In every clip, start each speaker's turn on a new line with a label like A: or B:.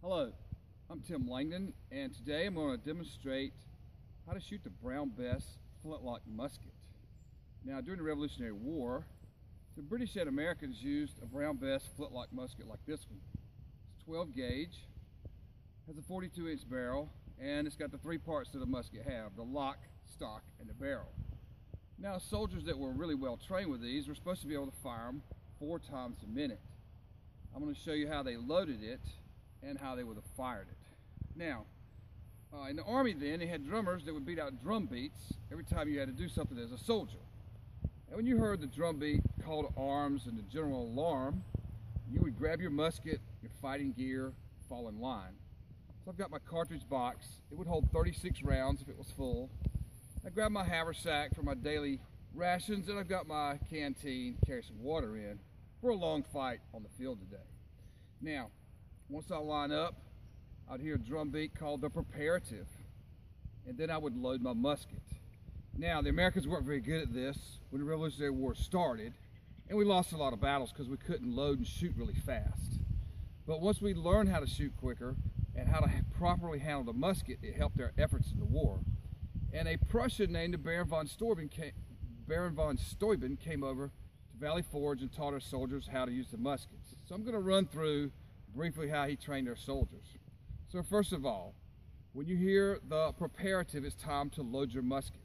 A: Hello, I'm Tim Langdon, and today I'm going to demonstrate how to shoot the Brown Bess Flintlock musket. Now, during the Revolutionary War, the British and Americans used a Brown Bess Flintlock musket like this one. It's 12 gauge, has a 42-inch barrel, and it's got the three parts that a musket have: the lock, stock, and the barrel. Now, soldiers that were really well trained with these were supposed to be able to fire them 4 times a minute. I'm going to show you how they loaded it and how they would have fired it. Now, in the Army then, they had drummers that would beat out drum beats every time you had to do something as a soldier. And when you heard the drum beat, call to arms, and the general alarm, you would grab your musket, your fighting gear, fall in line. So I've got my cartridge box. It would hold 36 rounds if it was full. I grabbed my haversack for my daily rations, and I've got my canteen to carry some water in for a long fight on the field today. Now, once I line up, I'd hear a drum beat called the preparative, and then I would load my musket. Now, the Americans weren't very good at this when the Revolutionary War started, and we lost a lot of battles because we couldn't load and shoot really fast. But once we learned how to shoot quicker and how to properly handle the musket, it helped our efforts in the war. And a Prussian named Baron von Steuben came over to Valley Forge and taught our soldiers how to use the muskets. So I'm going to run through briefly how he trained our soldiers. So first of all, when you hear the preparative, it's time to load your musket.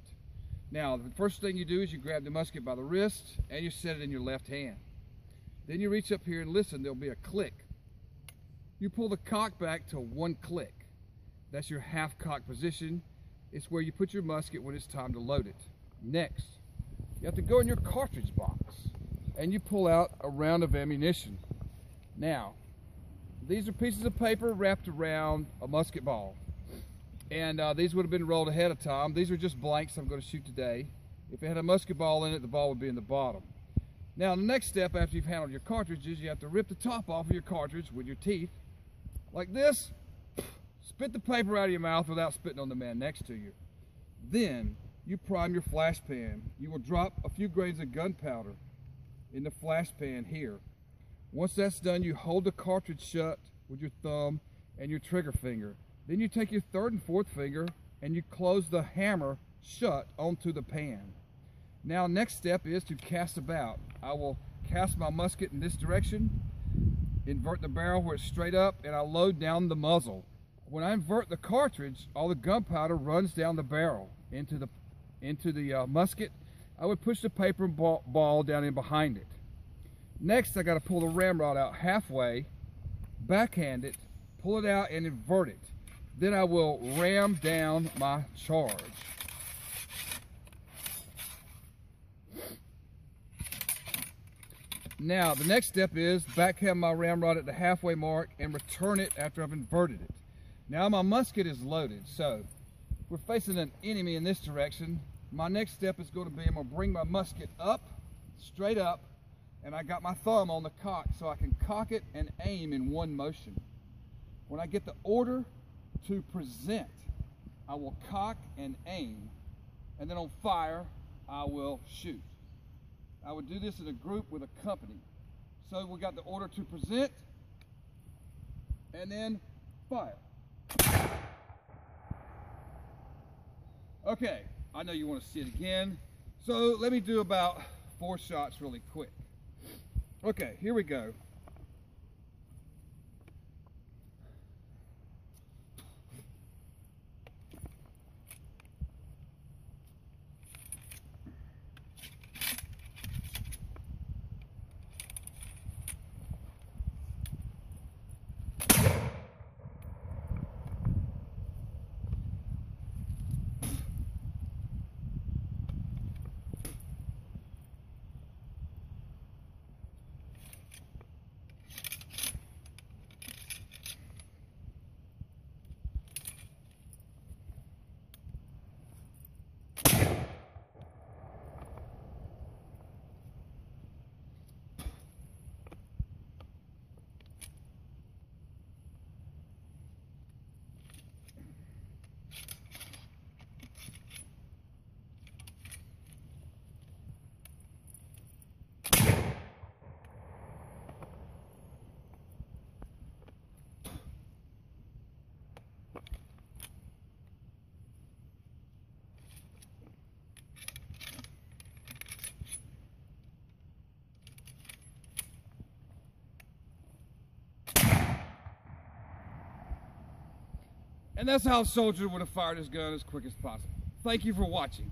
A: Now, the first thing you do is you grab the musket by the wrist and you set it in your left hand. Then you reach up here and listen. There'll be a click. You pull the cock back to 1 click. That's your half cock position. It's where you put your musket when it's time to load it. Next, you have to go in your cartridge box and you pull out a round of ammunition. Now, these are pieces of paper wrapped around a musket ball. And these would have been rolled ahead of time. These are just blanks I'm going to shoot today. If it had a musket ball in it, the ball would be in the bottom. Now, the next step after you've handled your cartridges, you have to rip the top off of your cartridge with your teeth, like this. Spit the paper out of your mouth without spitting on the man next to you. Then, you prime your flash pan. You will drop a few grains of gunpowder in the flash pan here. Once that's done, you hold the cartridge shut with your thumb and your trigger finger. Then you take your third and fourth finger and you close the hammer shut onto the pan. Now, next step is to cast about. I will cast my musket in this direction, invert the barrel where it's straight up, and I load down the muzzle. When I invert the cartridge, all the gunpowder runs down the barrel into the musket. I would push the paper ball down in behind it. Next, I got to pull the ramrod out halfway, backhand it, pull it out, and invert it. Then I will ram down my charge. Now, the next step is backhand my ramrod at the halfway mark and return it after I've inverted it. Now my musket is loaded, so we're facing an enemy in this direction. My next step is going to be, I'm going to bring my musket up, straight up, and I got my thumb on the cock so I can cock it and aim in one motion. When I get the order to present, I will cock and aim, and then on fire, I will shoot. I would do this in a group with a company. So we got the order to present, and then fire. Okay, I know you want to see it again, so let me do about 4 shots really quick. Okay, here we go. And that's how a soldier would have fired his gun as quick as possible. Thank you for watching.